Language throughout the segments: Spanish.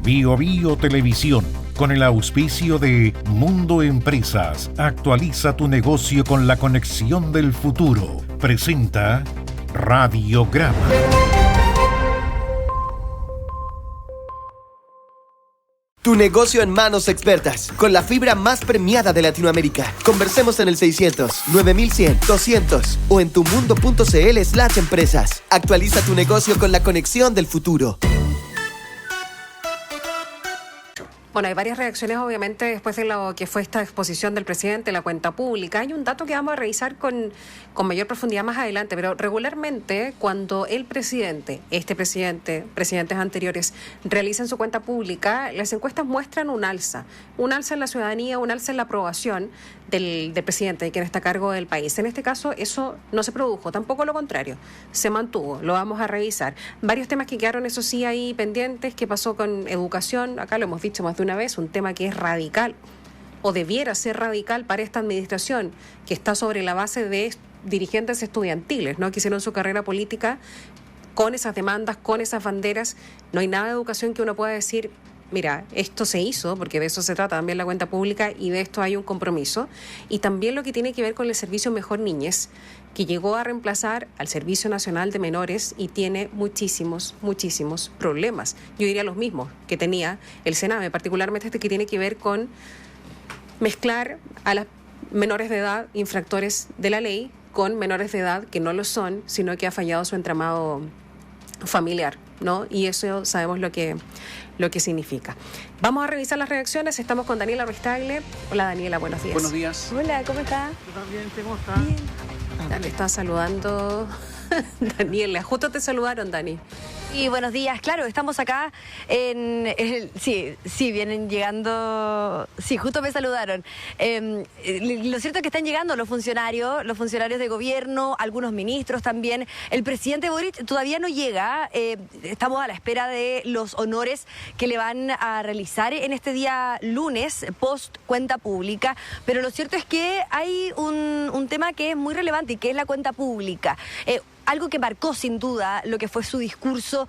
Bio Bio Televisión, con el auspicio de Mundo Empresas, actualiza tu negocio con la conexión del futuro. Presenta Radiograma. Tu negocio en manos expertas, con la fibra más premiada de Latinoamérica. Conversemos en el 600-9100-200 o en tumundo.cl/empresas. Actualiza tu negocio con la conexión del futuro. Bueno, hay varias reacciones, obviamente, después de lo que fue esta exposición del presidente, la cuenta pública. Hay un dato que vamos a revisar con mayor profundidad más adelante, pero regularmente cuando el presidente, presidentes anteriores, realizan su cuenta pública, las encuestas muestran un alza en la ciudadanía, un alza en la aprobación del presidente, de quien está a cargo del país. En este caso, eso no se produjo, tampoco lo contrario, se mantuvo, lo vamos a revisar. Varios temas que quedaron, eso sí, ahí pendientes. ¿Qué pasó con educación? Acá lo hemos dicho más de una vez, un tema que es radical, o debiera ser radical para esta administración, que está sobre la base de dirigentes estudiantiles, ¿no?, que hicieron su carrera política con esas demandas, con esas banderas. No hay nada de educación que uno pueda decir, mira, esto se hizo, porque de eso se trata también la cuenta pública y de esto hay un compromiso. Y también lo que tiene que ver con el servicio Mejor Niñez, que llegó a reemplazar al Servicio Nacional de Menores y tiene muchísimos problemas. Yo diría los mismos que tenía el Sename, particularmente este que tiene que ver con mezclar a las menores de edad, infractores de la ley, con menores de edad que no lo son, sino que ha fallado su entramado familiar, ¿no? Y eso sabemos lo que significa. Vamos a revisar las reacciones. Estamos con Daniela Ruiz-Tagle. Hola, Daniela, buenos días. Buenos días. Hola, ¿cómo está? Yo también, ¿cómo está? Bien. Le está saludando Daniela. Justo te saludaron, Dani. Y buenos días, claro, estamos acá sí, vienen llegando, sí, justo me saludaron. Lo cierto es que están llegando los funcionarios de gobierno, algunos ministros también. El presidente Boric todavía no llega, estamos a la espera de los honores que le van a realizar en este día lunes, post cuenta pública, pero lo cierto es que hay un tema que es muy relevante y que es la cuenta pública. Algo que marcó sin duda lo que fue su discurso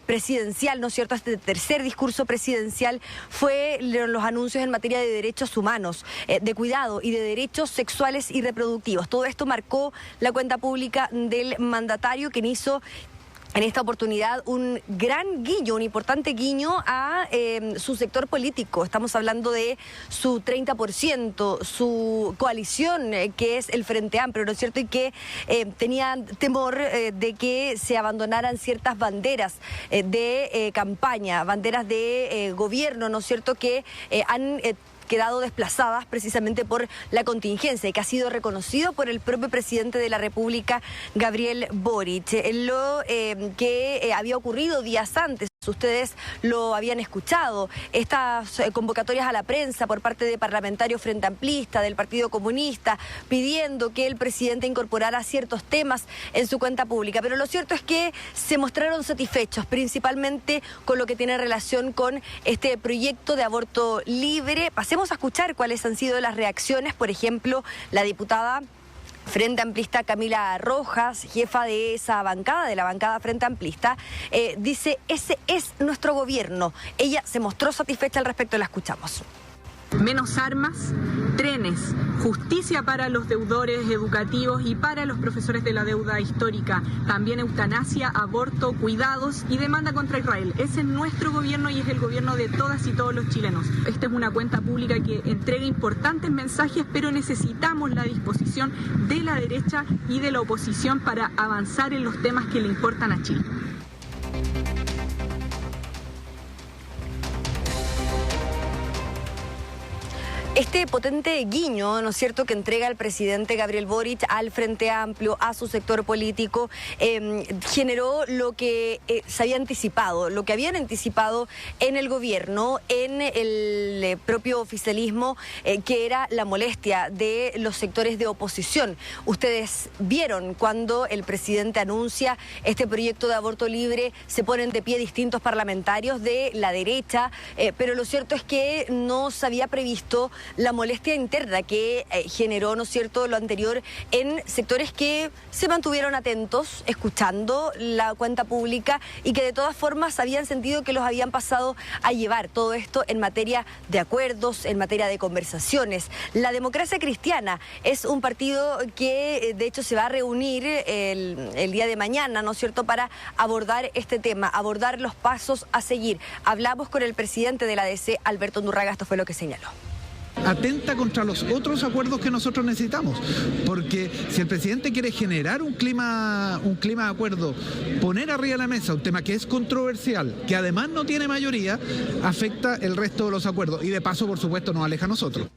presidencial, ¿no es cierto? Este tercer discurso presidencial fue los anuncios en materia de derechos humanos, de cuidado y de derechos sexuales y reproductivos. Todo esto marcó la cuenta pública del mandatario, quien hizo en esta oportunidad un gran guiño, un importante guiño a su sector político. Estamos hablando de su 30%, su coalición, que es el Frente Amplio, ¿no es cierto? Y que tenían temor de que se abandonaran ciertas banderas de campaña, banderas de gobierno, ¿no es cierto?, que han quedado desplazadas precisamente por la contingencia y que ha sido reconocido por el propio presidente de la República, Gabriel Boric. Lo que había ocurrido días antes, ustedes lo habían escuchado, estas convocatorias a la prensa por parte de parlamentarios frente amplistas, del Partido Comunista, pidiendo que el presidente incorporara ciertos temas en su cuenta pública. Pero lo cierto es que se mostraron satisfechos, principalmente con lo que tiene relación con este proyecto de aborto libre. Pasemos a escuchar cuáles han sido las reacciones. Por ejemplo, la diputada Frente Amplista Camila Rojas, jefa de esa bancada, de la bancada Frente Amplista, dice: ese es nuestro gobierno. Ella se mostró satisfecha al respecto, la escuchamos. Menos armas, trenes, justicia para los deudores educativos y para los profesores de la deuda histórica, también eutanasia, aborto, cuidados y demanda contra Israel. Ese es nuestro gobierno y es el gobierno de todas y todos los chilenos. Esta es una cuenta pública que entrega importantes mensajes, pero necesitamos la disposición de la derecha y de la oposición para avanzar en los temas que le importan a Chile. Este potente guiño, ¿no es cierto?, que entrega el presidente Gabriel Boric al Frente Amplio, a su sector político, generó lo que se había anticipado, lo que habían anticipado en el gobierno, en el propio oficialismo, que era la molestia de los sectores de oposición. Ustedes vieron cuando el presidente anuncia este proyecto de aborto libre, se ponen de pie distintos parlamentarios de la derecha, pero lo cierto es que no se había previsto la molestia interna que generó, ¿no es cierto?, lo anterior en sectores que se mantuvieron atentos, escuchando la cuenta pública y que de todas formas habían sentido que los habían pasado a llevar todo esto en materia de acuerdos, en materia de conversaciones. La Democracia Cristiana es un partido que de hecho se va a reunir el día de mañana, ¿no es cierto?, para abordar este tema, abordar los pasos a seguir. Hablamos con el presidente de la DC, Alberto Undurraga, esto fue lo que señaló. Atenta contra los otros acuerdos que nosotros necesitamos, porque si el presidente quiere generar un clima de acuerdo, poner arriba de la mesa un tema que es controversial, que además no tiene mayoría, afecta el resto de los acuerdos y de paso, por supuesto, nos aleja a nosotros.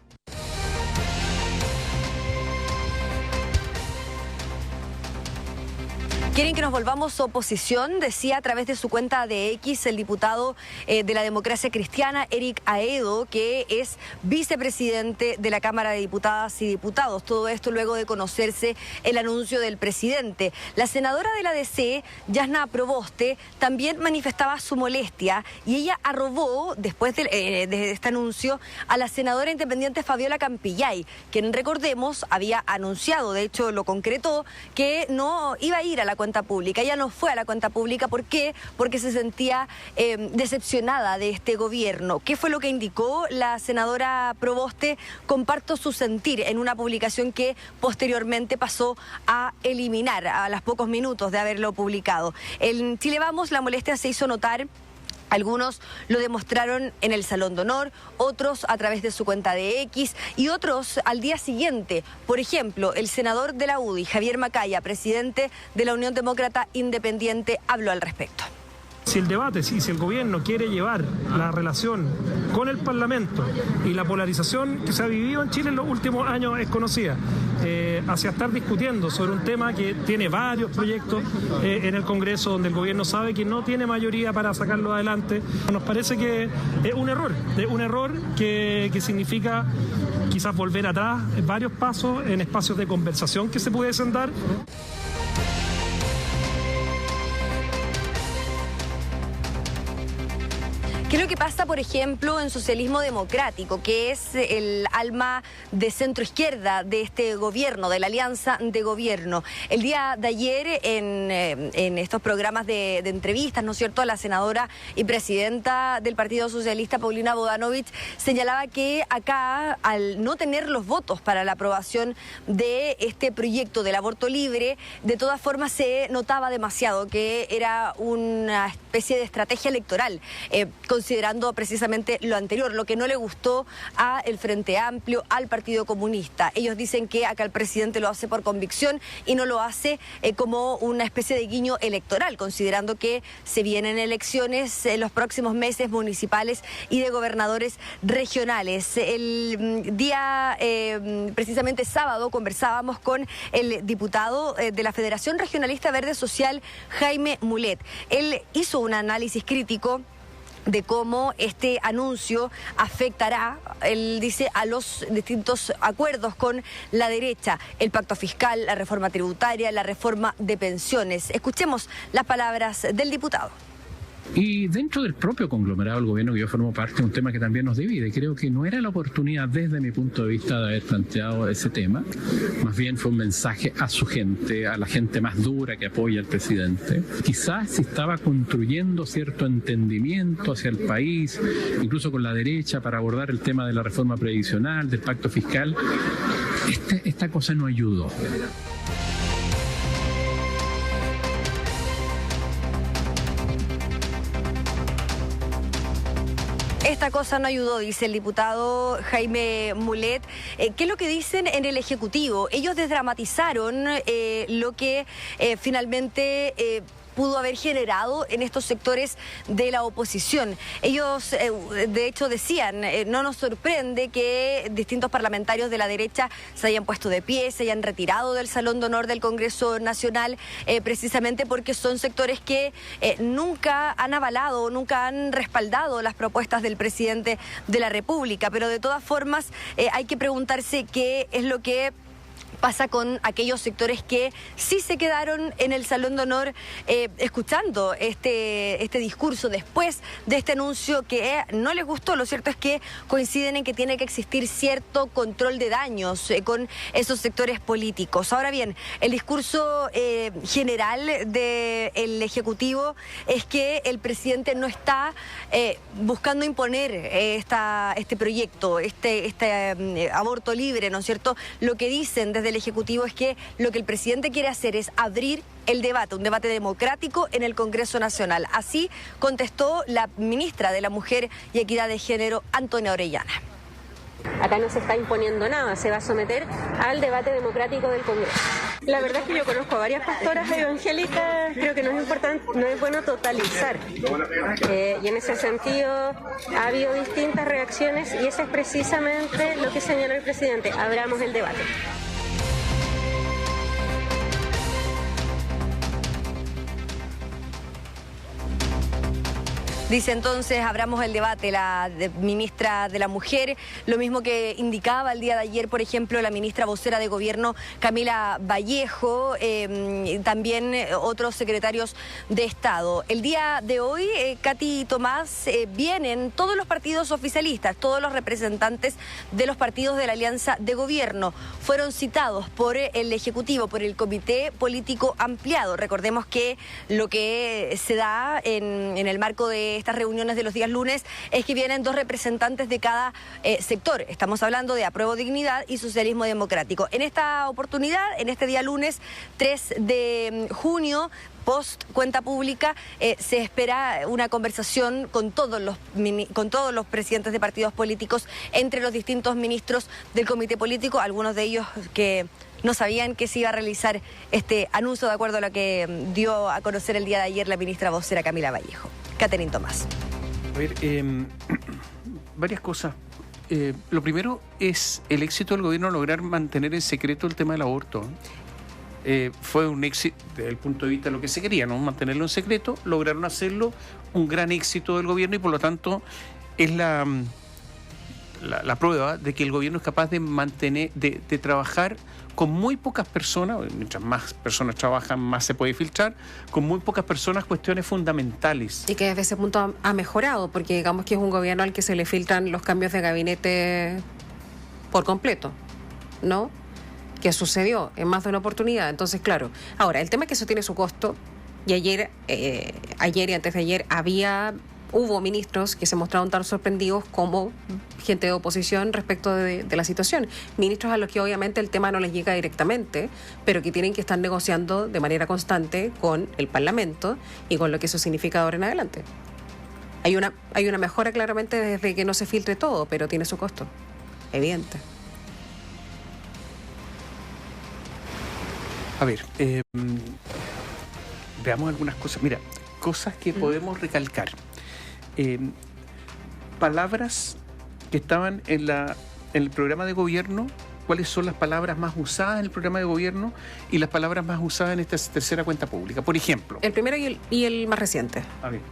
Quieren que nos volvamos oposición, decía a través de su cuenta de X el diputado de la Democracia Cristiana, Eric Aedo, que es vicepresidente de la Cámara de Diputadas y Diputados. Todo esto luego de conocerse el anuncio del presidente. La senadora de la DC, Yasna Proboste, también manifestaba su molestia y ella arrobó, después de este anuncio, a la senadora independiente Fabiola Campillay, quien, recordemos, había anunciado, de hecho lo concretó, que no iba a ir a la cuenta pública. Ella no fue a la cuenta pública. ¿Por qué? Porque se sentía decepcionada de este gobierno. ¿Qué fue lo que indicó la senadora Proboste? Comparto su sentir en una publicación que posteriormente pasó a eliminar a los pocos minutos de haberlo publicado. En Chile Vamos, la molestia se hizo notar. Algunos lo demostraron en el Salón de Honor, otros a través de su cuenta de X y otros al día siguiente. Por ejemplo, el senador de la UDI, Javier Macaya, presidente de la Unión Demócrata Independiente, habló al respecto. Si el debate, si el gobierno quiere llevar la relación con el Parlamento y la polarización que se ha vivido en Chile en los últimos años es conocida, hacia estar discutiendo sobre un tema que tiene varios proyectos en el Congreso, donde el gobierno sabe que no tiene mayoría para sacarlo adelante, nos parece que es un error que significa quizás volver atrás en varios pasos en espacios de conversación que se pudiesen dar. ¿Qué es lo que pasa, por ejemplo, en Socialismo Democrático, que es el alma de centro-izquierda de este gobierno, de la alianza de gobierno? El día de ayer, en estos programas de entrevistas, ¿no es cierto?, la senadora y presidenta del Partido Socialista, Paulina Bodanovich, señalaba que acá, al no tener los votos para la aprobación de este proyecto del aborto libre, de todas formas se notaba demasiado que era una especie de estrategia electoral, considerando precisamente lo anterior, lo que no le gustó al Frente Amplio, al Partido Comunista. Ellos dicen que acá el presidente lo hace por convicción y no lo hace como una especie de guiño electoral, considerando que se vienen elecciones en los próximos meses municipales y de gobernadores regionales. El día, precisamente sábado, conversábamos con el diputado de la Federación Regionalista Verde Social, Jaime Mulet. Él hizo un análisis crítico de cómo este anuncio afectará, él dice, a los distintos acuerdos con la derecha, el pacto fiscal, la reforma tributaria, la reforma de pensiones. Escuchemos las palabras del diputado. Y dentro del propio conglomerado del gobierno que yo formo parte, un tema que también nos divide. Creo que no era la oportunidad, desde mi punto de vista, de haber planteado ese tema. Más bien fue un mensaje a su gente, a la gente más dura que apoya al presidente. Quizás se estaba construyendo cierto entendimiento hacia el país, incluso con la derecha, para abordar el tema de la reforma previsional, del pacto fiscal. Esta cosa no ayudó. Esta cosa no ayudó, dice el diputado Jaime Mulet. ¿Qué es lo que dicen en el Ejecutivo? Ellos desdramatizaron lo que finalmente pudo haber generado en estos sectores de la oposición. Ellos, de hecho, decían, no nos sorprende que distintos parlamentarios de la derecha se hayan puesto de pie, se hayan retirado del Salón de Honor del Congreso Nacional, precisamente porque son sectores que nunca han avalado, nunca han respaldado las propuestas del presidente de la República. Pero de todas formas, hay que preguntarse qué es lo que pasa con aquellos sectores que sí se quedaron en el Salón de Honor escuchando este discurso después de este anuncio que no les gustó. Lo cierto es que coinciden en que tiene que existir cierto control de daños con esos sectores políticos. Ahora bien, el discurso general del Ejecutivo es que el presidente no está buscando imponer este proyecto, este aborto libre, ¿no es cierto? Lo que dicen desde el Ejecutivo es que lo que el presidente quiere hacer es abrir el debate, un debate democrático en el Congreso Nacional. Así contestó la ministra de la Mujer y Equidad de Género, Antonia Orellana. Acá no se está imponiendo nada, se va a someter al debate democrático del Congreso. La verdad es que yo conozco a varias pastoras evangélicas, creo que no es importante, no es bueno totalizar. Y en ese sentido ha habido distintas reacciones y eso es precisamente lo que señaló el presidente, abramos el debate. Dice entonces, abramos el debate la ministra de la Mujer, lo mismo que indicaba el día de ayer, por ejemplo, la ministra vocera de Gobierno, Camila Vallejo, también otros secretarios de Estado. El día de hoy, Katy Tomás, vienen todos los partidos oficialistas, todos los representantes de los partidos de la Alianza de Gobierno, fueron citados por el Ejecutivo, por el Comité Político Ampliado. Recordemos que lo que se da en el marco de estas reuniones de los días lunes es que vienen 2 representantes de cada sector. Estamos hablando de Apruebo Dignidad y Socialismo Democrático. En esta oportunidad, en este día lunes 3 de junio, post cuenta pública, se espera una conversación con todos los presidentes de partidos políticos, entre los distintos ministros del Comité Político, algunos de ellos que no sabían que se iba a realizar este anuncio, de acuerdo a lo que dio a conocer el día de ayer la ministra vocera Camila Vallejo. Catherine Tomás. A ver, varias cosas. Lo primero es el éxito del gobierno lograr mantener en secreto el tema del aborto. Fue un éxito desde el punto de vista de lo que se quería, ¿no? Mantenerlo en secreto, lograron hacerlo, un gran éxito del gobierno y por lo tanto es la prueba de que el gobierno es capaz de mantener, de trabajar con muy pocas personas. Mientras más personas trabajan, más se puede filtrar, con muy pocas personas cuestiones fundamentales. Y que desde ese punto ha mejorado, porque digamos que es un gobierno al que se le filtran los cambios de gabinete por completo, ¿no? Que sucedió en más de una oportunidad. Entonces, claro, ahora, el tema es que eso tiene su costo, y ayer y antes de ayer hubo ministros que se mostraron tan sorprendidos como gente de oposición respecto de la situación. Ministros a los que obviamente el tema no les llega directamente, pero que tienen que estar negociando de manera constante con el Parlamento y con lo que eso significa de ahora en adelante. Hay una mejora claramente desde que no se filtre todo, pero tiene su costo, evidente. A ver, veamos algunas cosas. Mira, cosas que podemos recalcar. Palabras que estaban en el programa de gobierno, cuáles son las palabras más usadas en el programa de gobierno y las palabras más usadas en esta tercera cuenta pública. Por ejemplo, el primero y el más reciente. A ver,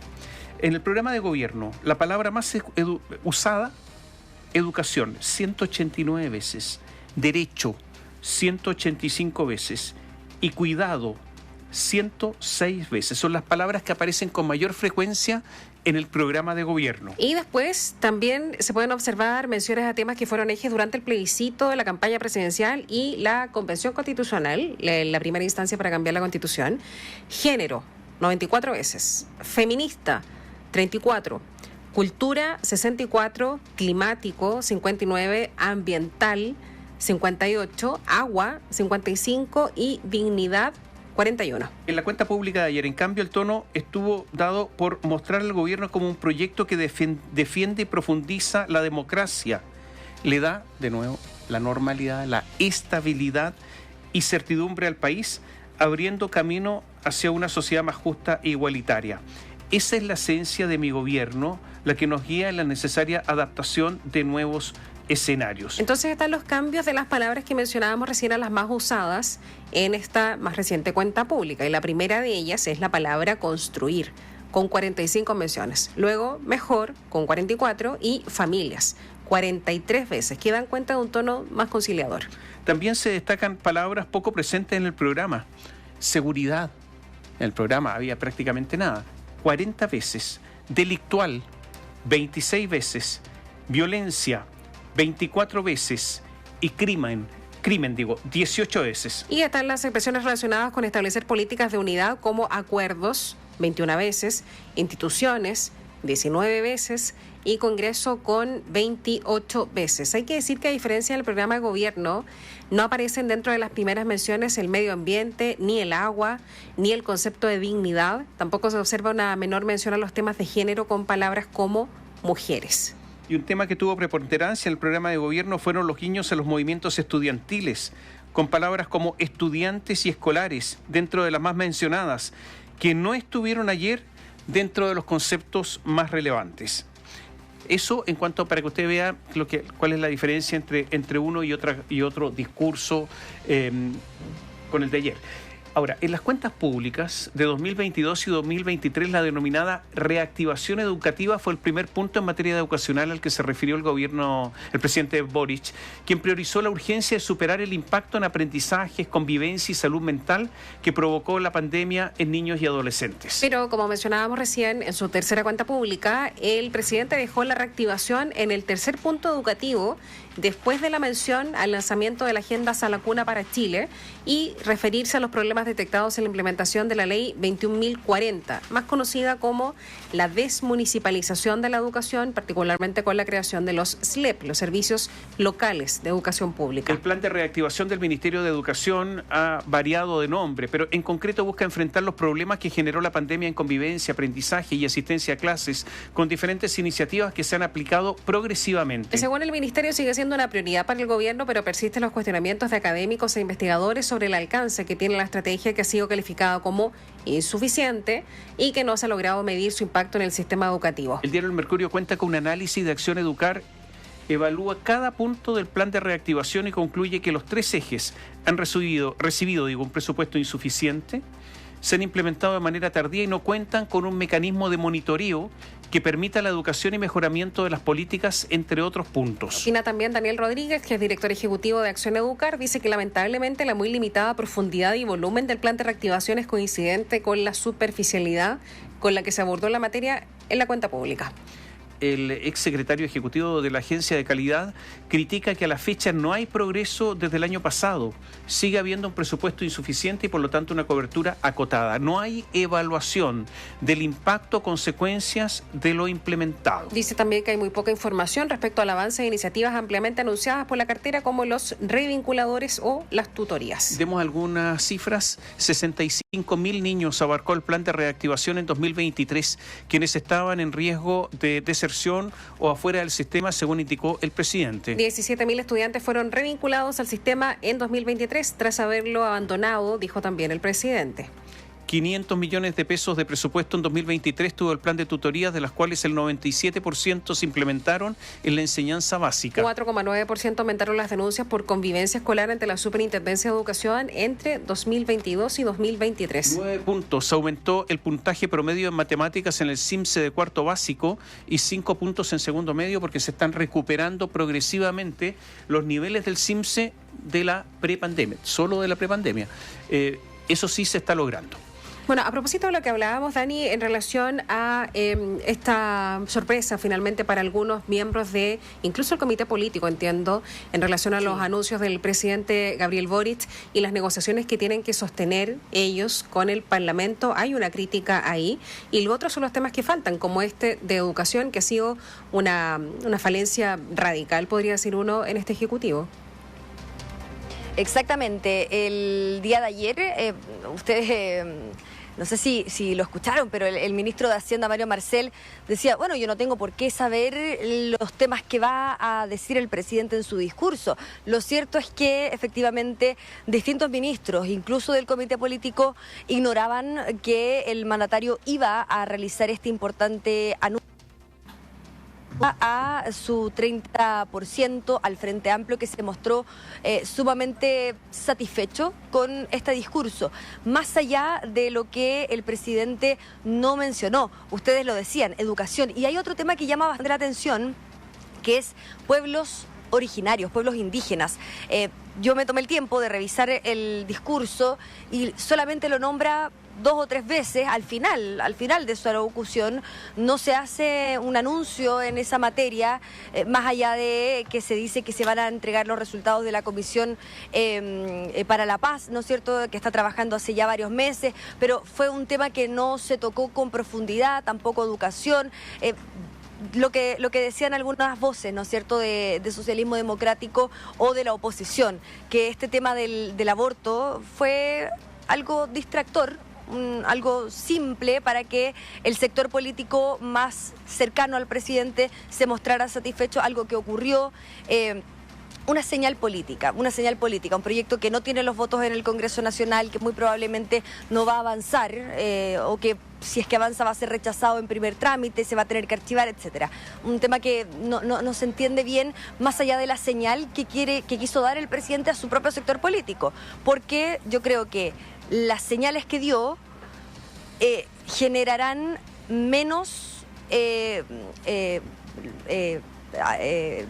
en el programa de gobierno, la palabra más usada, educación, 189 veces, derecho, 185 veces y cuidado, 106 veces. Son las palabras que aparecen con mayor frecuencia en el programa de gobierno. Y después también se pueden observar menciones a temas que fueron ejes durante el plebiscito, la campaña presidencial y la convención constitucional, la primera instancia para cambiar la constitución. Género, 94 veces. Feminista, 34. Cultura, 64. Climático, 59. Ambiental, 58. Agua, 55. Y dignidad, 41. En la cuenta pública de ayer, en cambio, el tono estuvo dado por mostrar al gobierno como un proyecto que defiende y profundiza la democracia. Le da, de nuevo, la normalidad, la estabilidad y certidumbre al país, abriendo camino hacia una sociedad más justa e igualitaria. Esa es la esencia de mi gobierno, la que nos guía en la necesaria adaptación de nuevos escenarios. Entonces están los cambios de las palabras que mencionábamos recién, a las más usadas en esta más reciente cuenta pública. Y la primera de ellas es la palabra construir. con 45 menciones. Luego, mejor, con 44, y familias, 43 veces, que dan cuenta de un tono más conciliador. También se destacan palabras poco presentes en el programa. Seguridad. En el programa había prácticamente nada. 40 veces. Delictual, 26 veces. Violencia, 24 veces. Y crimen, 18 veces. Y están las expresiones relacionadas con establecer políticas de unidad como acuerdos, 21 veces, instituciones, 19 veces, y Congreso con 28 veces. Hay que decir que a diferencia del programa de gobierno, no aparecen dentro de las primeras menciones el medio ambiente, ni el agua, ni el concepto de dignidad. Tampoco se observa una menor mención a los temas de género con palabras como mujeres. Y un tema que tuvo preponderancia en el programa de gobierno fueron los guiños a los movimientos estudiantiles, con palabras como estudiantes y escolares, dentro de las más mencionadas, que no estuvieron ayer dentro de los conceptos más relevantes. Eso en cuanto para que usted vea cuál es la diferencia entre uno y otro discurso con el de ayer. Ahora, en las cuentas públicas de 2022 y 2023, la denominada reactivación educativa fue el primer punto en materia educacional al que se refirió el presidente Boric, quien priorizó la urgencia de superar el impacto en aprendizajes, convivencia y salud mental que provocó la pandemia en niños y adolescentes. Pero, como mencionábamos recién, en su tercera cuenta pública, el presidente dejó la reactivación en el tercer punto educativo, después de la mención al lanzamiento de la Agenda Sala Cuna para Chile y referirse a los problemas detectados en la implementación de la Ley 21.040, más conocida como la desmunicipalización de la educación, particularmente con la creación de los SLEP, los Servicios Locales de Educación Pública. El plan de reactivación del Ministerio de Educación ha variado de nombre, pero en concreto busca enfrentar los problemas que generó la pandemia en convivencia, aprendizaje y asistencia a clases, con diferentes iniciativas que se han aplicado progresivamente. Según el Ministerio, sigue siendo una prioridad para el gobierno, pero persisten los cuestionamientos de académicos e investigadores sobre el alcance que tiene la estrategia, que ha sido calificada como insuficiente y que no se ha logrado medir su impacto en el sistema educativo. El diario El Mercurio cuenta con un análisis de Acción Educar, evalúa cada punto del plan de reactivación y concluye que los tres ejes han recibido un presupuesto insuficiente, se han implementado de manera tardía y no cuentan con un mecanismo de monitoreo que permita la educación y mejoramiento de las políticas, entre otros puntos. Opina también Daniel Rodríguez, que es director ejecutivo de Acción Educar, dice que lamentablemente la muy limitada profundidad y volumen del plan de reactivación es coincidente con la superficialidad con la que se abordó la materia en la cuenta pública. El exsecretario ejecutivo de la Agencia de Calidad critica que a la fecha no hay progreso desde el año pasado. Sigue habiendo un presupuesto insuficiente y por lo tanto una cobertura acotada. No hay evaluación del impacto o consecuencias de lo implementado. Dice también que hay muy poca información respecto al avance de iniciativas ampliamente anunciadas por la cartera, como los revinculadores o las tutorías. Demos algunas cifras. 65.000 niños abarcó el plan de reactivación en 2023, quienes estaban en riesgo de deserción o afuera del sistema, según indicó el presidente. 17.000 estudiantes fueron revinculados al sistema en 2023 tras haberlo abandonado, dijo también el presidente. 500 millones de pesos de presupuesto en 2023 tuvo el plan de tutorías, de las cuales el 97% se implementaron en la enseñanza básica. 4,9% aumentaron las denuncias por convivencia escolar ante la Superintendencia de Educación entre 2022 y 2023. 9 puntos aumentó el puntaje promedio en matemáticas en el CIMSE de cuarto básico y 5 puntos en segundo medio, porque se están recuperando progresivamente los niveles del CIMSE de la prepandemia, solo de la prepandemia. Eso sí se está logrando. Bueno, a propósito de lo que hablábamos, Dani, en relación a esta sorpresa finalmente para algunos miembros de, incluso el comité político, entiendo, en relación a los anuncios del presidente Gabriel Boric y las negociaciones que tienen que sostener ellos con el Parlamento, hay una crítica ahí. Y lo otro son los temas que faltan, como este de educación, que ha sido una falencia radical, podría decir uno, en este Ejecutivo. Exactamente. El día de ayer, ustedes... no sé si lo escucharon, pero el ministro de Hacienda, Mario Marcel, decía, bueno, yo no tengo por qué saber los temas que va a decir el presidente en su discurso. Lo cierto es que, efectivamente, distintos ministros, incluso del comité político, ignoraban que el mandatario iba a realizar este importante anuncio. a su 30%, al Frente Amplio, que se mostró sumamente satisfecho con este discurso, más allá de lo que el presidente no mencionó. Ustedes lo decían, educación. Y hay otro tema que llama bastante la atención, que es pueblos originarios, pueblos indígenas. Yo me tomé el tiempo de revisar el discurso y solamente lo nombra 2 o 3 veces. Al final de su alocución no se hace un anuncio en esa materia, más allá de que se dice que se van a entregar los resultados de la Comisión para la Paz, ¿no es cierto?, que está trabajando hace ya varios meses, pero fue un tema que no se tocó con profundidad, tampoco educación. Lo que decían algunas voces, ¿no es cierto?, de socialismo democrático o de la oposición, que este tema del aborto fue algo distractor, algo simple para que el sector político más cercano al presidente se mostrara satisfecho, algo que ocurrió. Una señal política, un proyecto que no tiene los votos en el Congreso Nacional, que muy probablemente no va a avanzar, o que si es que avanza va a ser rechazado en primer trámite, se va a tener que archivar, etcétera. Un tema que no se entiende bien, más allá de la señal que quiso dar el presidente a su propio sector político, porque yo creo que las señales que dio generarán menos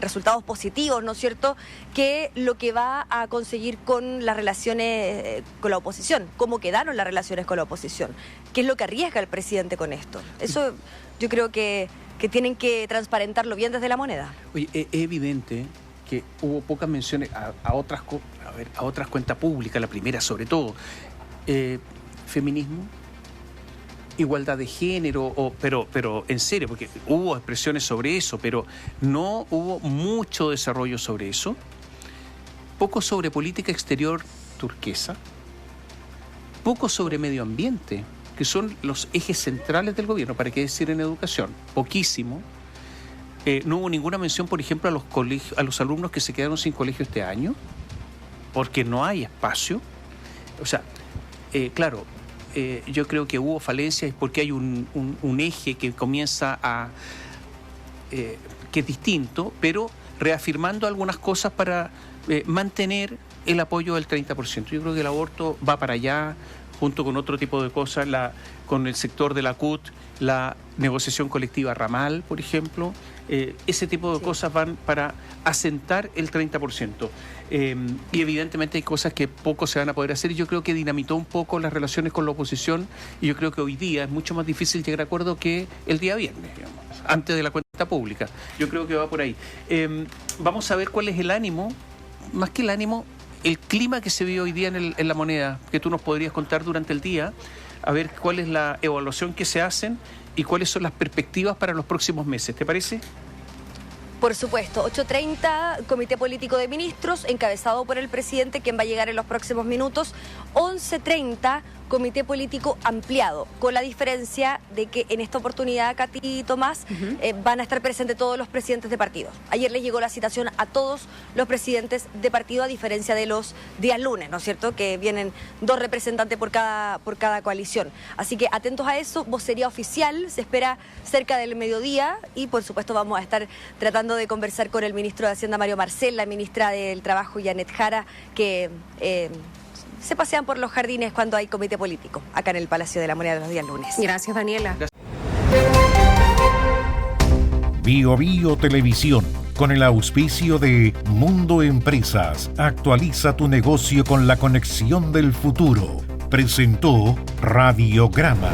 resultados positivos, ¿no es cierto?, que lo que va a conseguir con las relaciones con la oposición. ¿Cómo quedaron las relaciones con la oposición? ¿Qué es lo que arriesga el presidente con esto? Eso yo creo que tienen que transparentarlo bien desde La Moneda. Oye, es evidente que hubo pocas menciones a otras cuentas públicas, la primera sobre todo. Feminismo, igualdad de género, pero en serio, porque hubo expresiones sobre eso, pero no hubo mucho desarrollo sobre eso. Poco sobre política exterior turquesa, poco sobre medio ambiente, que son los ejes centrales del gobierno, para qué decir en educación, poquísimo. No hubo ninguna mención, por ejemplo, a los alumnos que se quedaron sin colegio este año, porque no hay espacio. O sea, claro, yo creo que hubo falencias porque hay un eje que comienza que es distinto, pero reafirmando algunas cosas para mantener el apoyo del 30%. Yo creo que el aborto va para allá, junto con otro tipo de cosas, con el sector de la CUT, la negociación colectiva ramal, por ejemplo, ese tipo de cosas van para asentar el 30%. Y evidentemente hay cosas que poco se van a poder hacer, y yo creo que dinamitó un poco las relaciones con la oposición, y yo creo que hoy día es mucho más difícil llegar a acuerdo que el día viernes, digamos, antes de la cuenta pública. Yo creo que va por ahí. Vamos a ver cuál es el ánimo, más que el ánimo, el clima que se vio hoy día en La Moneda, que tú nos podrías contar durante el día, a ver cuál es la evaluación que se hacen y cuáles son las perspectivas para los próximos meses. ¿Te parece? Por supuesto, 8:30, Comité Político de Ministros, encabezado por el presidente, quien va a llegar en los próximos minutos. 11:30, Comité Político Ampliado, con la diferencia de que en esta oportunidad, Katy y Tomás, van a estar presentes todos los presidentes de partidos. Ayer les llegó la citación a todos los presidentes de partido, a diferencia de los días lunes, ¿no es cierto?, que vienen 2 representantes por cada coalición. Así que atentos a eso, vocería oficial, se espera cerca del mediodía, y por supuesto vamos a estar tratando de conversar con el ministro de Hacienda, Mario Marcel, la ministra del Trabajo, Janet Jara, que se pasean por los jardines cuando hay comité político, acá en el Palacio de la Moneda de los días lunes. Gracias, Daniela. Bio Bio Televisión, con el auspicio de Mundo Empresas, actualiza tu negocio con la conexión del futuro. Presentó Radiograma.